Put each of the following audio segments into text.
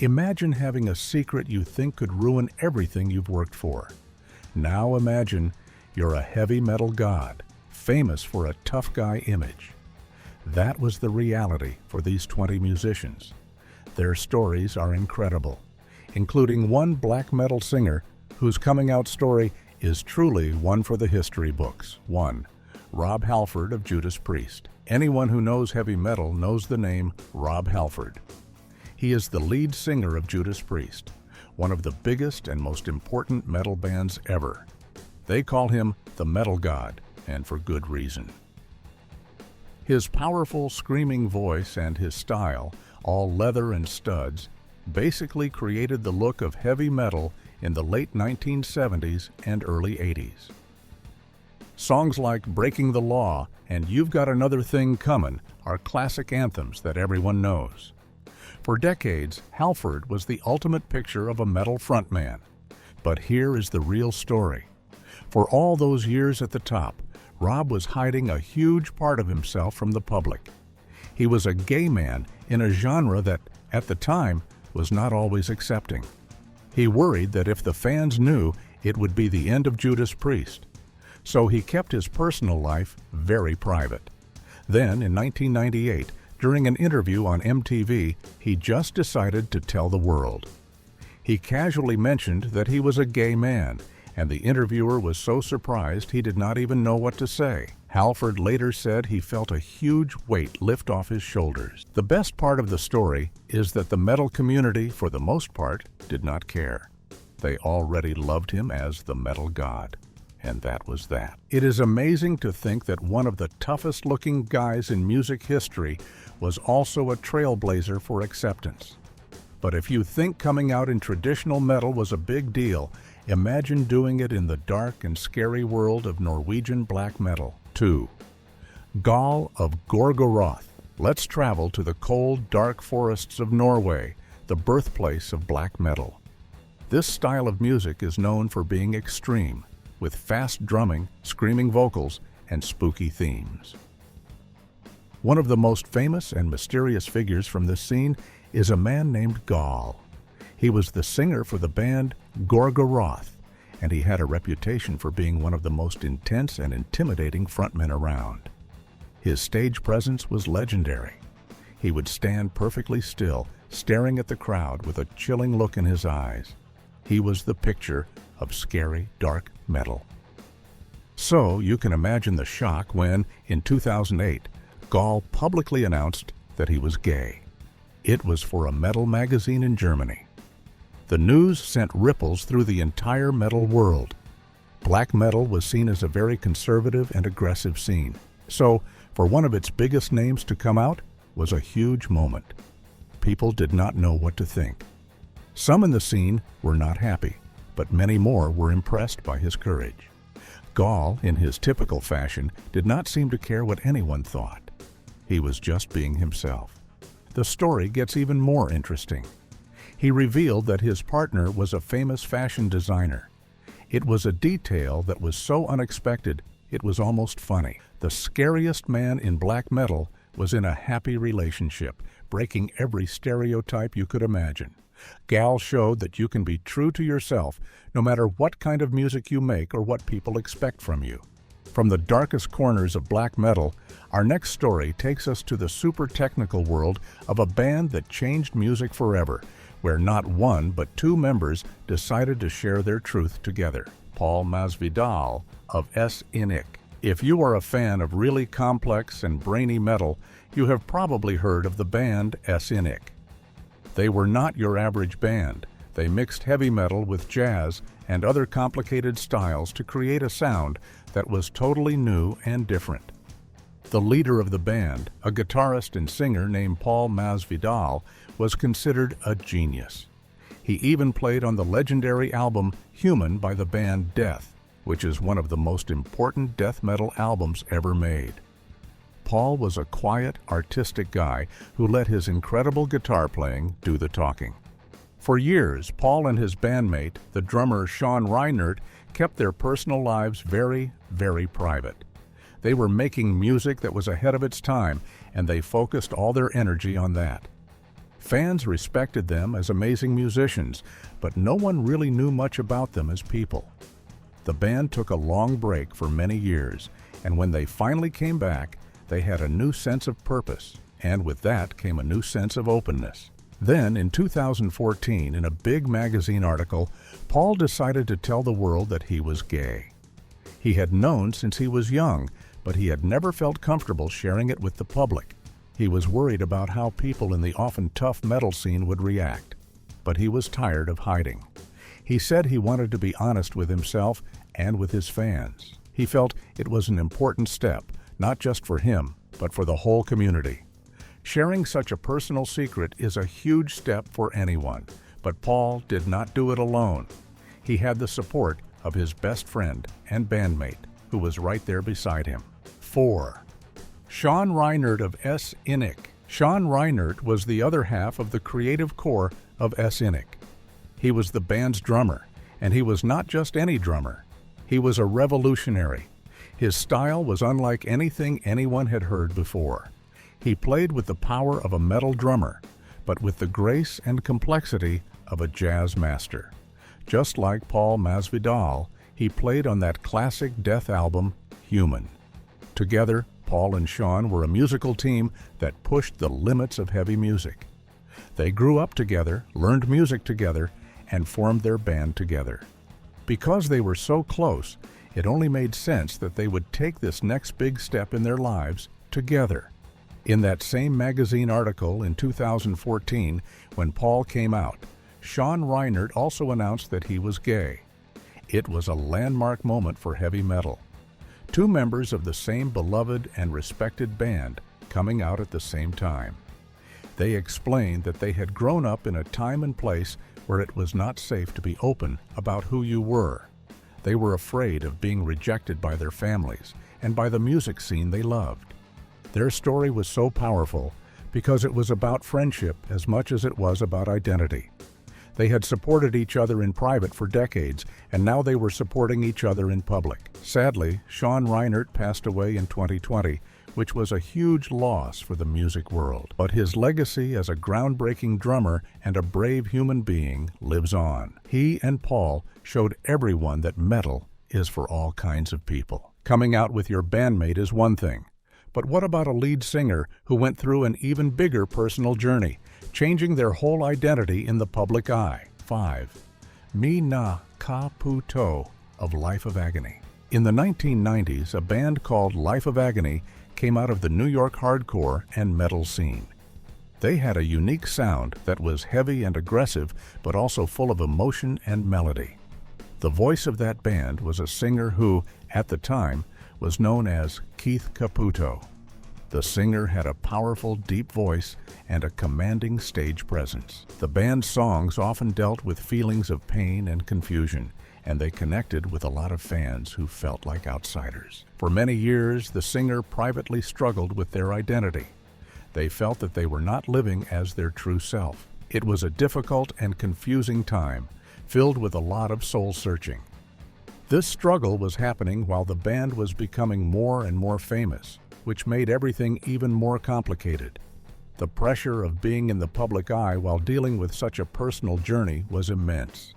Imagine having a secret you think could ruin everything you've worked for. Now imagine you're a heavy metal god, famous for a tough guy image. That was the reality for these 20 musicians. Their stories are incredible, including one black metal singer whose coming out story is truly one for the history books. 1. Rob Halford of Judas Priest. Anyone who knows heavy metal knows the name Rob Halford. He is the lead singer of Judas Priest, one of the biggest and most important metal bands ever. They call him the Metal God, and for good reason. His powerful, screaming voice and his style, all leather and studs, basically created the look of heavy metal in the late 1970s and early 80s. Songs like Breaking the Law and You've Got Another Thing Comin' are classic anthems that everyone knows. For decades, Halford was the ultimate picture of a metal frontman. But here is the real story. For all those years at the top, Rob was hiding a huge part of himself from the public. He was a gay man in a genre that, at the time, was not always accepting. He worried that if the fans knew, it would be the end of Judas Priest. So he kept his personal life very private. Then, in 1998, during an interview on MTV, he just decided to tell the world. He casually mentioned that he was a gay man, and the interviewer was so surprised he did not even know what to say. Halford later said he felt a huge weight lift off his shoulders. The best part of the story is that the metal community, for the most part, did not care. They already loved him as the Metal God. And that was that. It is amazing to think that one of the toughest-looking guys in music history was also a trailblazer for acceptance. But if you think coming out in traditional metal was a big deal, imagine doing it in the dark and scary world of Norwegian black metal. 2. Gall of Gorgoroth. Let's travel to the cold, dark forests of Norway, the birthplace of black metal. This style of music is known for being extreme, with fast drumming, screaming vocals, and spooky themes. One of the most famous and mysterious figures from this scene is a man named Gall. He was the singer for the band Gorgoroth, and he had a reputation for being one of the most intense and intimidating frontmen around. His stage presence was legendary. He would stand perfectly still, staring at the crowd with a chilling look in his eyes. He was the picture of scary, dark metal. So you can imagine the shock when, in 2008, Gall publicly announced that he was gay. It was for a metal magazine in Germany. The news sent ripples through the entire metal world. Black metal was seen as a very conservative and aggressive scene. So, for one of its biggest names to come out was a huge moment. People did not know what to think. Some in the scene were not happy, but many more were impressed by his courage. Gall, in his typical fashion, did not seem to care what anyone thought. He was just being himself. The story gets even more interesting. He revealed that his partner was a famous fashion designer. It was a detail that was so unexpected, it was almost funny. The scariest man in black metal was in a happy relationship, breaking every stereotype you could imagine. Gall showed that you can be true to yourself no matter what kind of music you make or what people expect from you. From the darkest corners of black metal, our next story takes us to the super technical world of a band that changed music forever, where not one but two members decided to share their truth together. Paul Masvidal of S. Inc. If you are a fan of really complex and brainy metal, you have probably heard of the band S. Inc. They were not your average band. They mixed heavy metal with jazz and other complicated styles to create a sound that was totally new and different. The leader of the band, a guitarist and singer named Paul Masvidal, was considered a genius. He even played on the legendary album Human by the band Death, which is one of the most important death metal albums ever made. Paul was a quiet, artistic guy who let his incredible guitar playing do the talking. For years, Paul and his bandmate, the drummer Sean Reinert, kept their personal lives very, very private. They were making music that was ahead of its time, and they focused all their energy on that. Fans respected them as amazing musicians, but no one really knew much about them as people. The band took a long break for many years, and when they finally came back, they had a new sense of purpose, and with that came a new sense of openness. Then, in 2014, in a big magazine article, Paul decided to tell the world that he was gay. He had known since he was young, but he had never felt comfortable sharing it with the public. He was worried about how people in the often tough metal scene would react, but he was tired of hiding. He said he wanted to be honest with himself and with his fans. He felt it was an important step, not just for him, but for the whole community. Sharing such a personal secret is a huge step for anyone, but Paul did not do it alone. He had the support of his best friend and bandmate, who was right there beside him. 4. Sean Reinert of S. Inc. Sean Reinert was the other half of the creative core of S. Inc. He was the band's drummer, and he was not just any drummer. He was a revolutionary. His style was unlike anything anyone had heard before. He played with the power of a metal drummer, but with the grace and complexity of a jazz master. Just like Paul Masvidal, he played on that classic Death album, Human. Together, Paul and Sean were a musical team that pushed the limits of heavy music. They grew up together, learned music together, and formed their band together. Because they were so close, it only made sense that they would take this next big step in their lives together. In that same magazine article in 2014, when Paul came out, Sean Reinert also announced that he was gay. It was a landmark moment for heavy metal. Two members of the same beloved and respected band coming out at the same time. They explained that they had grown up in a time and place where it was not safe to be open about who you were. They were afraid of being rejected by their families and by the music scene they loved. Their story was so powerful because it was about friendship as much as it was about identity. They had supported each other in private for decades, and now they were supporting each other in public. Sadly, Sean Reinert passed away in 2020, which was a huge loss for the music world. But his legacy as a groundbreaking drummer and a brave human being lives on. He and Paul showed everyone that metal is for all kinds of people. Coming out with your bandmate is one thing, but what about a lead singer who went through an even bigger personal journey, changing their whole identity in the public eye? 5. Mi Na Ka Pu To of Life of Agony. In the 1990s, a band called Life of Agony came out of the New York hardcore and metal scene. They had a unique sound that was heavy and aggressive, but also full of emotion and melody. The voice of that band was a singer who, at the time, was known as Keith Caputo. The singer had a powerful, deep voice and a commanding stage presence. The band's songs often dealt with feelings of pain and confusion, and they connected with a lot of fans who felt like outsiders. For many years, the singer privately struggled with their identity. They felt that they were not living as their true self. It was a difficult and confusing time, filled with a lot of soul-searching. This struggle was happening while the band was becoming more and more famous, which made everything even more complicated. The pressure of being in the public eye while dealing with such a personal journey was immense.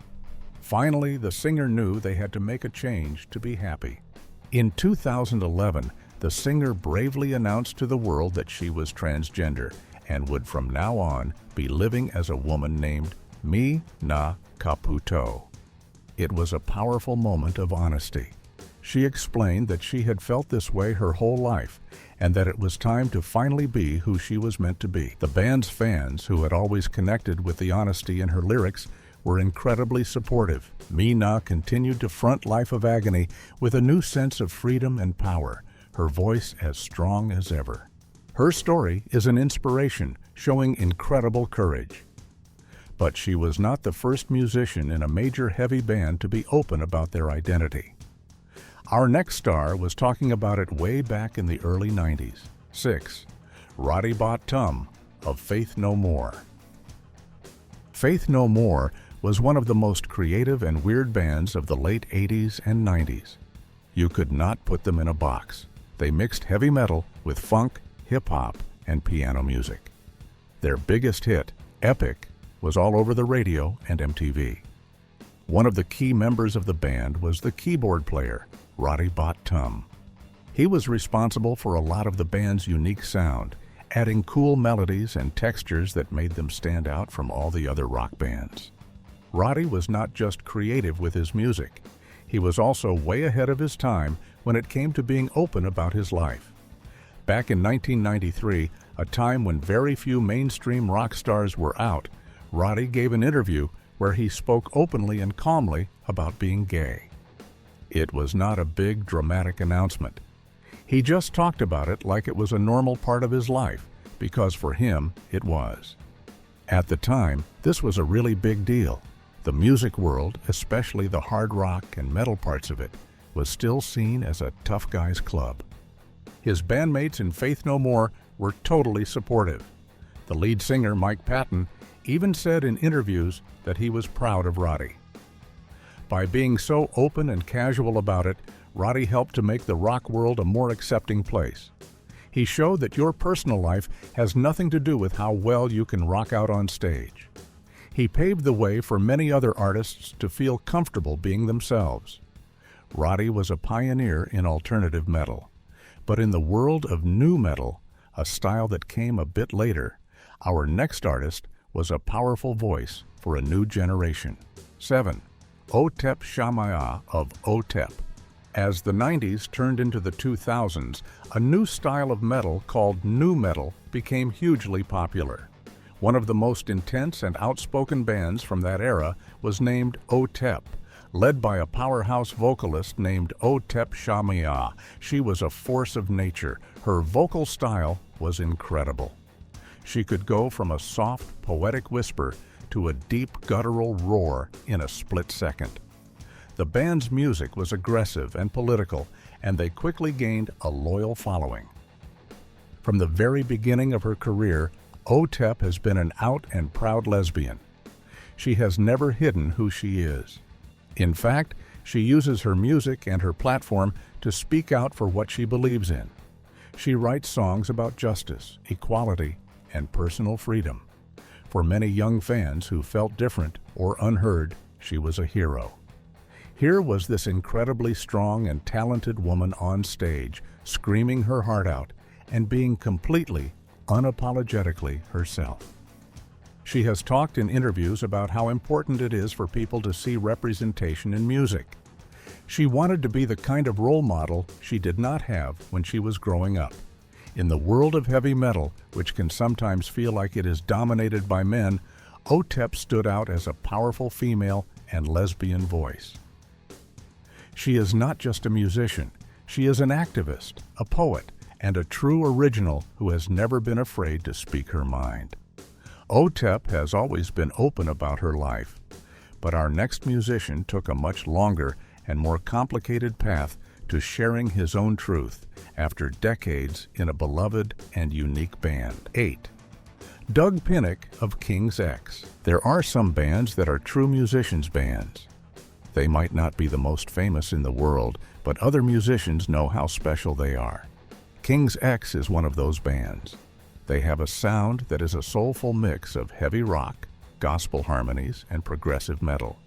Finally, the singer knew they had to make a change to be happy. In 2011, the singer bravely announced to the world that she was transgender and would from now on be living as a woman named Mi Na Ka Pu To. It was a powerful moment of honesty. She explained that she had felt this way her whole life and that it was time to finally be who she was meant to be. The band's fans, who had always connected with the honesty in her lyrics, were incredibly supportive. Mi Na continued to front Life of Agony with a new sense of freedom and power, her voice as strong as ever. Her story is an inspiration, showing incredible courage. But she was not the first musician in a major heavy band to be open about their identity. Our next star was talking about it way back in the early 90s. 6. Roddy Bot Tum of Faith No More. Faith No More was one of the most creative and weird bands of the late 80s and 90s. You could not put them in a box. They mixed heavy metal with funk, hip-hop, and piano music. Their biggest hit, Epic was all over the radio and MTV. One of the key members of the band was the keyboard player, Roddy Bot-Tum. He was responsible for a lot of the band's unique sound, adding cool melodies and textures that made them stand out from all the other rock bands. Roddy was not just creative with his music, he was also way ahead of his time when it came to being open about his life. Back in 1993, a time when very few mainstream rock stars were out, Roddy gave an interview where he spoke openly and calmly about being gay. It was not a big, dramatic announcement. He just talked about it like it was a normal part of his life, because for him, it was. At the time, this was a really big deal. The music world, especially the hard rock and metal parts of it, was still seen as a tough guy's club. His bandmates in Faith No More were totally supportive. The lead singer, Mike Patton, even said in interviews that he was proud of Roddy. By being so open and casual about it, Roddy helped to make the rock world a more accepting place. He showed that your personal life has nothing to do with how well you can rock out on stage. He paved the way for many other artists to feel comfortable being themselves. Roddy was a pioneer in alternative metal. But in the world of nu metal, a style that came a bit later, our next artist was a powerful voice for a new generation. 7. Otep Shamaya of Otep. As the 90s turned into the 2000s, a new style of metal called nu metal became hugely popular. One of the most intense and outspoken bands from that era was named Otep, led by a powerhouse vocalist named Otep Shamaya. She was a force of nature. Her vocal style was incredible. She could go from a soft, poetic whisper to a deep, guttural roar in a split second. The band's music was aggressive and political, and they quickly gained a loyal following. From the very beginning of her career, Otep has been an out and proud lesbian. She has never hidden who she is. In fact, she uses her music and her platform to speak out for what she believes in. She writes songs about justice, equality, and personal freedom. For many young fans who felt different or unheard, she was a hero. Here was this incredibly strong and talented woman on stage, screaming her heart out and being completely, unapologetically herself. She has talked in interviews about how important it is for people to see representation in music. She wanted to be the kind of role model she did not have when she was growing up. In the world of heavy metal, which can sometimes feel like it is dominated by men, Otep stood out as a powerful female and lesbian voice. She is not just a musician, she is an activist, a poet, and a true original who has never been afraid to speak her mind. Otep has always been open about her life, but our next musician took a much longer and more complicated path to sharing his own truth after decades in a beloved and unique band. 8. Doug Pinnick of King's X. There are some bands that are true musicians' bands. They might not be the most famous in the world, but other musicians know how special they are. King's X is one of those bands. They have a sound that is a soulful mix of heavy rock, gospel harmonies, and progressive metal.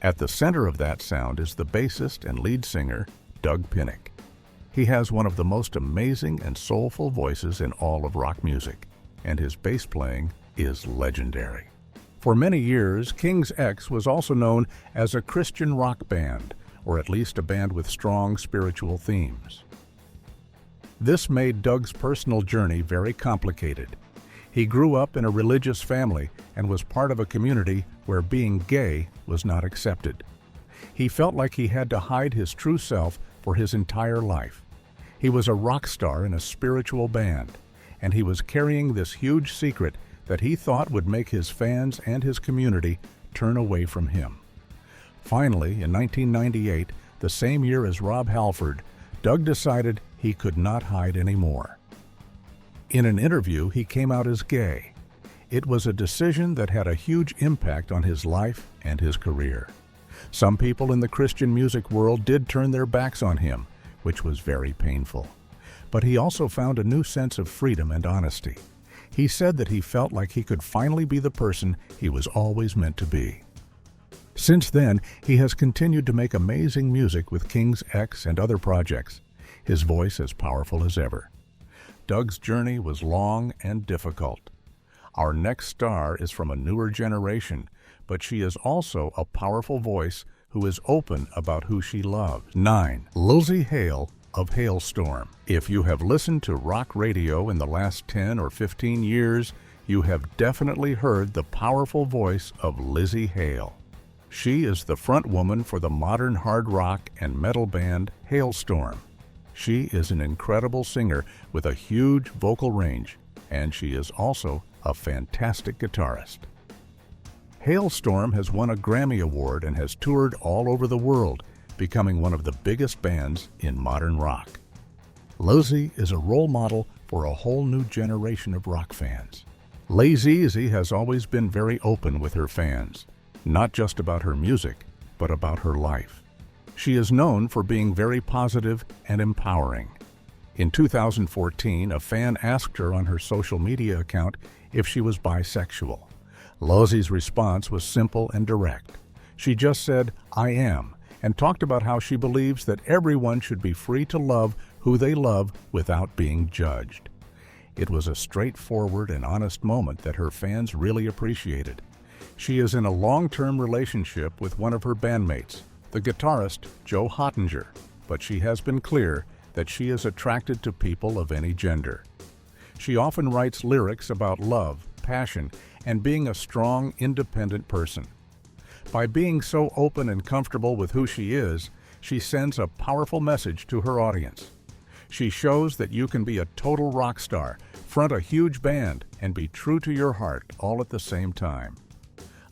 At the center of that sound is the bassist and lead singer, Doug Pinnick. He has one of the most amazing and soulful voices in all of rock music, and his bass playing is legendary. For many years, King's X was also known as a Christian rock band, or at least a band with strong spiritual themes. This made Doug's personal journey very complicated. He grew up in a religious family and was part of a community where being gay was not accepted. He felt like he had to hide his true self for his entire life. He was a rock star in a spiritual band, and he was carrying this huge secret that he thought would make his fans and his community turn away from him. Finally, in 1998, the same year as Rob Halford, Doug decided he could not hide anymore. In an interview, he came out as gay. It was a decision that had a huge impact on his life and his career. Some people in the Christian music world did turn their backs on him, which was very painful. But he also found a new sense of freedom and honesty. He said that he felt like he could finally be the person he was always meant to be. Since then, he has continued to make amazing music with King's X and other projects, his voice as powerful as ever. Doug's journey was long and difficult. Our next star is from a newer generation, but she is also a powerful voice who is open about who she loves. 9. Lzzy Hale of Halestorm. If you have listened to rock radio in the last 10 or 15 years, you have definitely heard the powerful voice of Lzzy Hale. She is the front woman for the modern hard rock and metal band Halestorm. She is an incredible singer with a huge vocal range, and she is also a fantastic guitarist. Halestorm has won a Grammy Award and has toured all over the world, becoming one of the biggest bands in modern rock. Lzzy is a role model for a whole new generation of rock fans. Lazeezy has always been very open with her fans, not just about her music, but about her life. She is known for being very positive and empowering. In 2014, a fan asked her on her social media account if she was bisexual. Lzzy's response was simple and direct. She just said, "I am," and talked about how she believes that everyone should be free to love who they love without being judged. It was a straightforward and honest moment that her fans really appreciated. She is in a long-term relationship with one of her bandmates, the guitarist Joe Hottinger, but she has been clear that she is attracted to people of any gender. She often writes lyrics about love, passion, and being a strong, independent person. By being so open and comfortable with who she is, she sends a powerful message to her audience. She shows that you can be a total rock star, front a huge band, and be true to your heart all at the same time.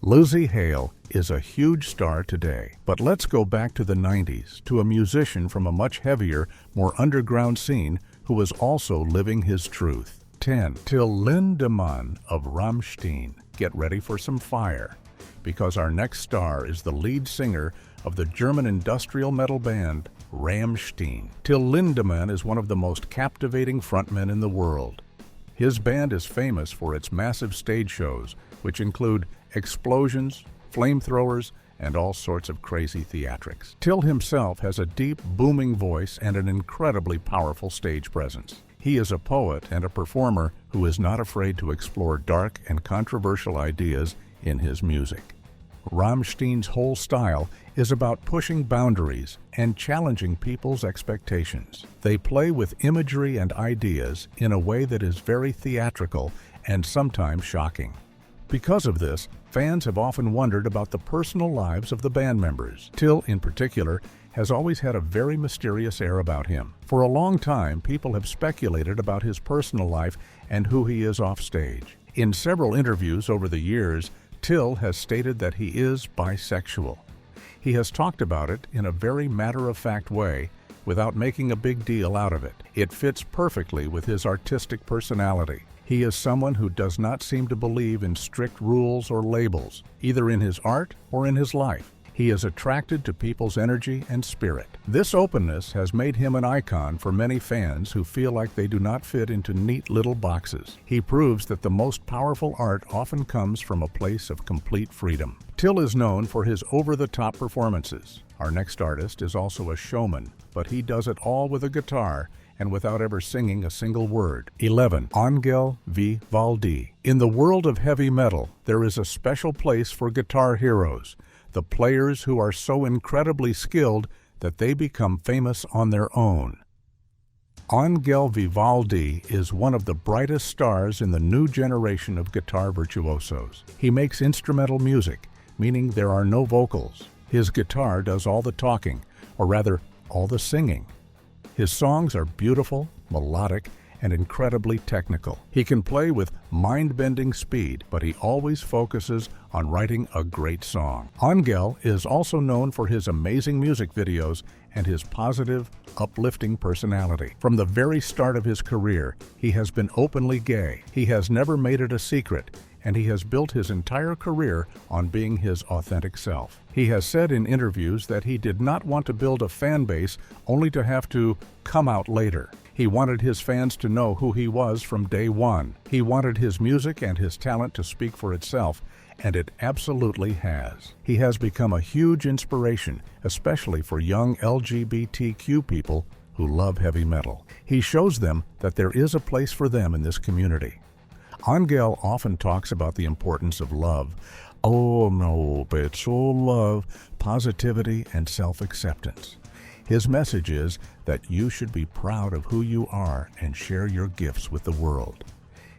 Lzzy Hale is a huge star today, but let's go back to the 90s to a musician from a much heavier, more underground scene who was also living his truth. 10. Till Lindemann of Rammstein. Get ready for some fire, because our next star is the lead singer of the German industrial metal band Rammstein. Till Lindemann is one of the most captivating frontmen in the world. His band is famous for its massive stage shows, which include explosions, flamethrowers, and all sorts of crazy theatrics. Till himself has a deep, booming voice and an incredibly powerful stage presence. He is a poet and a performer who is not afraid to explore dark and controversial ideas in his music. Rammstein's whole style is about pushing boundaries and challenging people's expectations. They play with imagery and ideas in a way that is very theatrical and sometimes shocking. Because of this, fans have often wondered about the personal lives of the band members. Till, in particular, has always had a very mysterious air about him. For a long time, people have speculated about his personal life and who he is off stage. In several interviews over the years, Till has stated that he is bisexual. He has talked about it in a very matter-of-fact way, without making a big deal out of it. It fits perfectly with his artistic personality. He is someone who does not seem to believe in strict rules or labels, either in his art or in his life. He is attracted to people's energy and spirit. This openness has made him an icon for many fans who feel like they do not fit into neat little boxes. He proves that the most powerful art often comes from a place of complete freedom. Till is known for his over-the-top performances. Our next artist is also a showman, but he does it all with a guitar and without ever singing a single word. 11. Angel Vivaldi. In the world of heavy metal, there is a special place for guitar heroes, the players who are so incredibly skilled that they become famous on their own. Angel Vivaldi is one of the brightest stars in the new generation of guitar virtuosos. He makes instrumental music, meaning there are no vocals. His guitar does all the talking, or rather, all the singing. His songs are beautiful, melodic, and incredibly technical. He can play with mind-bending speed, but he always focuses on writing a great song. Angel is also known for his amazing music videos and his positive, uplifting personality. From the very start of his career, he has been openly gay. He has never made it a secret, and he has built his entire career on being his authentic self. He has said in interviews that he did not want to build a fan base only to have to come out later. He wanted his fans to know who he was from day one. He wanted his music and his talent to speak for itself, and it absolutely has. He has become a huge inspiration, especially for young LGBTQ people who love heavy metal. He shows them that there is a place for them in this community. Angel often talks about the importance of love. Oh no, but it's all love, positivity, and self-acceptance. His message is that you should be proud of who you are and share your gifts with the world.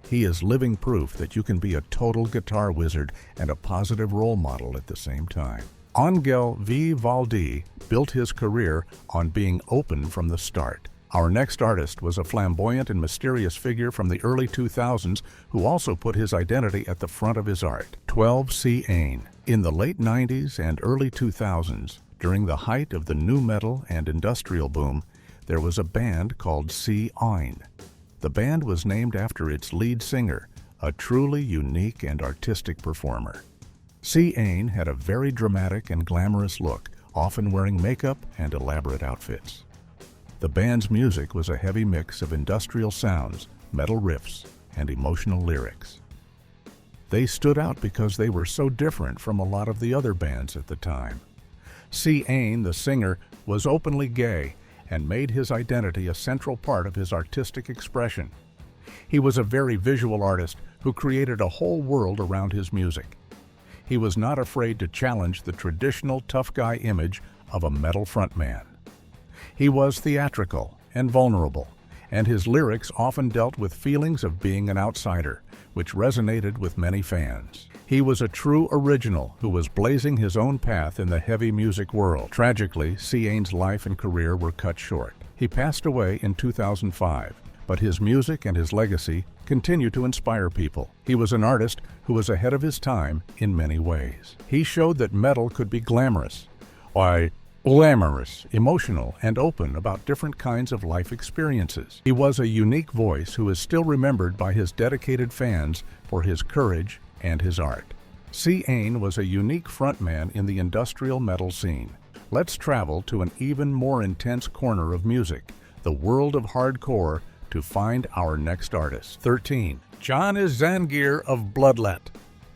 He is living proof that you can be a total guitar wizard and a positive role model at the same time. Angel Vivaldi built his career on being open from the start. Our next artist was a flamboyant and mysterious figure from the early 2000s who also put his identity at the front of his art, 12C Ain. In the late 90s and early 2000s, during the height of the nu metal and industrial boom, there was a band called C Ain. The band was named after its lead singer, a truly unique and artistic performer. C Ain had a very dramatic and glamorous look, often wearing makeup and elaborate outfits. The band's music was a heavy mix of industrial sounds, metal riffs, and emotional lyrics. They stood out because they were so different from a lot of the other bands at the time. C Ain, the singer, was openly gay and made his identity a central part of his artistic expression. He was a very visual artist who created a whole world around his music. He was not afraid to challenge the traditional tough guy image of a metal frontman. He was theatrical and vulnerable, and his lyrics often dealt with feelings of being an outsider, which resonated with many fans. He was a true original who was blazing his own path in the heavy music world. Tragically, C Ain's life and career were cut short. He passed away in 2005, but his music and his legacy continue to inspire people. He was an artist who was ahead of his time in many ways. He showed that metal could be glamorous, emotional, and open about different kinds of life experiences. He was a unique voice who is still remembered by his dedicated fans for his courage and his art. C Ain was a unique frontman in the industrial metal scene. Let's travel to an even more intense corner of music, the world of hardcore, to find our next artist. 13. Janis Zangir of Bloodlet.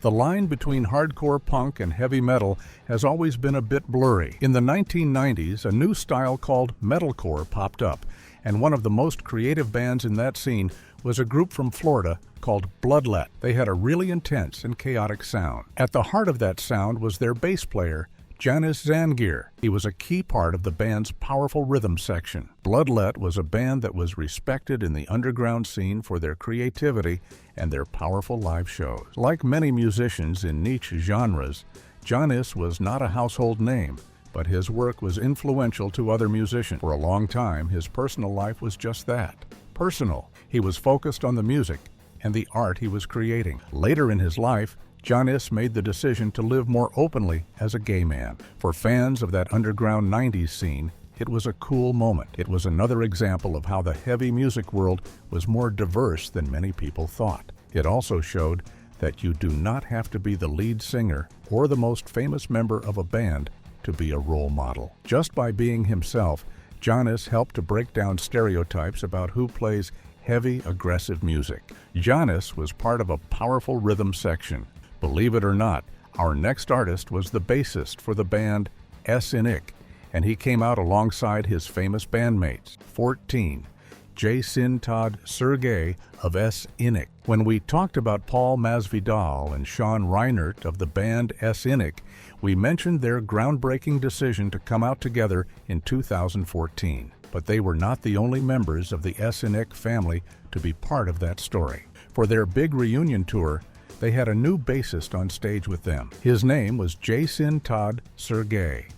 The line between hardcore punk and heavy metal has always been a bit blurry. In the 1990s, a new style called metalcore popped up, and one of the most creative bands in that scene was a group from Florida called Bloodlet. They had a really intense and chaotic sound. At the heart of that sound was their bass player, Janis Zangir. He was a key part of the band's powerful rhythm section. Bloodlet was a band that was respected in the underground scene for their creativity and their powerful live shows. Like many musicians in niche genres, Janis was not a household name, but his work was influential to other musicians. For a long time, his personal life was just that, personal. He was focused on the music and the art he was creating. Later in his life, Janis made the decision to live more openly as a gay man. For fans of that underground 90s scene, it was a cool moment. It was another example of how the heavy music world was more diverse than many people thought. It also showed that you do not have to be the lead singer or the most famous member of a band to be a role model. Just by being himself, Janis helped to break down stereotypes about who plays heavy, aggressive music. Janis was part of a powerful rhythm section. Believe it or not, our next artist was the bassist for the band S-Inik, and he came out alongside his famous bandmates. 14. Jacinta Sergey of S-Inik. When we talked about Paul Masvidal and Sean Reinert of the band S-Inik, we mentioned their groundbreaking decision to come out together in 2014. But they were not the only members of the S-Inik family to be part of that story. For their big reunion tour, they had a new bassist on stage with them. His name was Jacinta Sergey.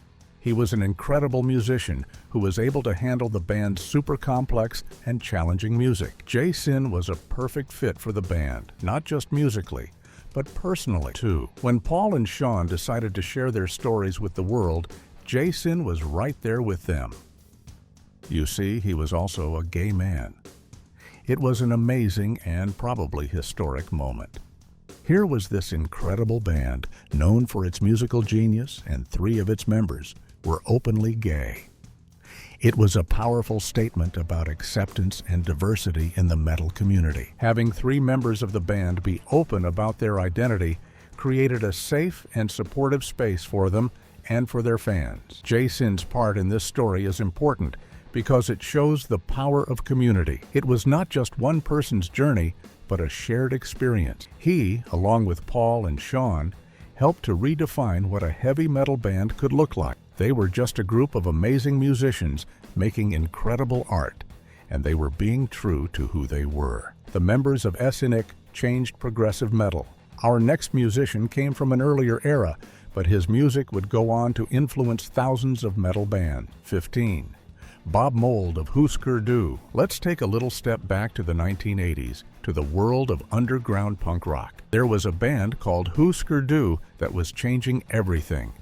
He was an incredible musician who was able to handle the band's super complex and challenging music. Jason was a perfect fit for the band, not just musically, but personally too. When Paul and Sean decided to share their stories with the world, Jason was right there with them. You see, he was also a gay man. It was an amazing and probably historic moment. Here was this incredible band, known for its musical genius, and 3 of its members were openly gay. It was a powerful statement about acceptance and diversity in the metal community. Having 3 members of the band be open about their identity created a safe and supportive space for them and for their fans. Jason's part in this story is important because it shows the power of community. It was not just one person's journey, but a shared experience. He, along with Paul and Sean, helped to redefine what a heavy metal band could look like. They were just a group of amazing musicians making incredible art, and they were being true to who they were. The members of Ethnix changed progressive metal. Our next musician came from an earlier era, but his music would go on to influence thousands of metal bands. 15. Bob Mould of Husker Du. Let's take a little step back to the 1980s, to the world of underground punk rock. There was a band called Husker Du that was changing everything.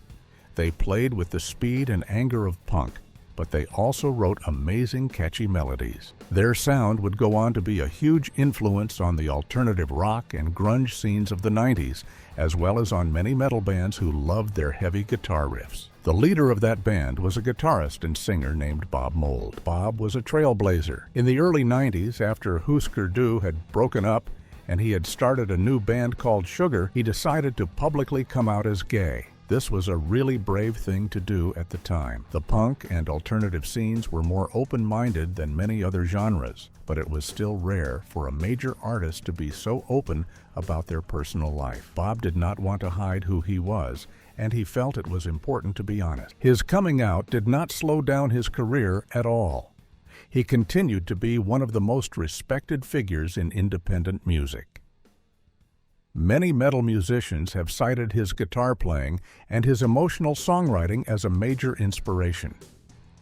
They played with the speed and anger of punk, but they also wrote amazing, catchy melodies. Their sound would go on to be a huge influence on the alternative rock and grunge scenes of the 90s, as well as on many metal bands who loved their heavy guitar riffs. The leader of that band was a guitarist and singer named Bob Mould. Bob was a trailblazer. In the early 90s, after Husker Du had broken up and he had started a new band called Sugar, he decided to publicly come out as gay. This was a really brave thing to do at the time. The punk and alternative scenes were more open-minded than many other genres, but it was still rare for a major artist to be so open about their personal life. Bob did not want to hide who he was, and he felt it was important to be honest. His coming out did not slow down his career at all. He continued to be one of the most respected figures in independent music. Many metal musicians have cited his guitar playing and his emotional songwriting as a major inspiration.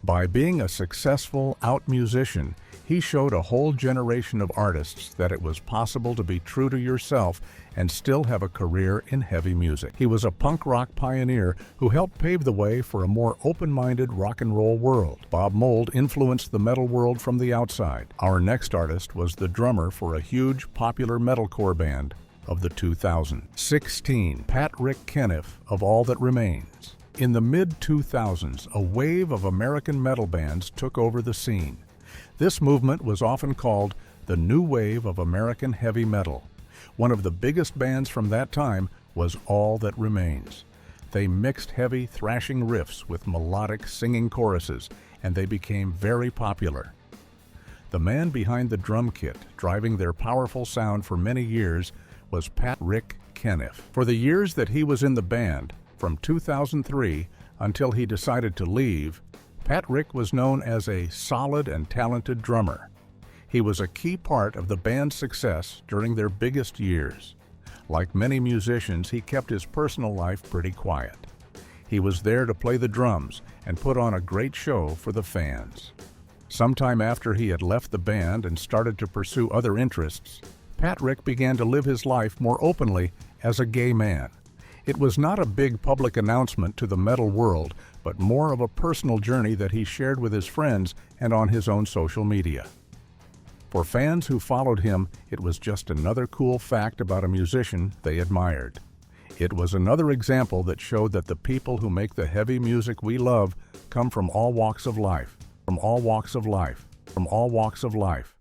By being a successful out musician, he showed a whole generation of artists that it was possible to be true to yourself and still have a career in heavy music. He was a punk rock pioneer who helped pave the way for a more open-minded rock and roll world. Bob Mould influenced the metal world from the outside. Our next artist was the drummer for a huge popular metalcore band of the 2000s. 16. Pat Rick Keniff of All That Remains. In the mid-2000s, a wave of American metal bands took over the scene. This movement was often called the New Wave of American Heavy Metal. One of the biggest bands from that time was All That Remains. They mixed heavy, thrashing riffs with melodic, singing choruses, and they became very popular. The man behind the drum kit, driving their powerful sound for many years, was Pat Rick Keniff. For the years that he was in the band, from 2003 until he decided to leave, Pat Rick was known as a solid and talented drummer. He was a key part of the band's success during their biggest years. Like many musicians, he kept his personal life pretty quiet. He was there to play the drums and put on a great show for the fans. Sometime after he had left the band and started to pursue other interests, Pat Rick began to live his life more openly as a gay man. It was not a big public announcement to the metal world, but more of a personal journey that he shared with his friends and on his own social media. For fans who followed him, it was just another cool fact about a musician they admired. It was another example that showed that the people who make the heavy music we love come from all walks of life, from all walks of life, from all walks of life.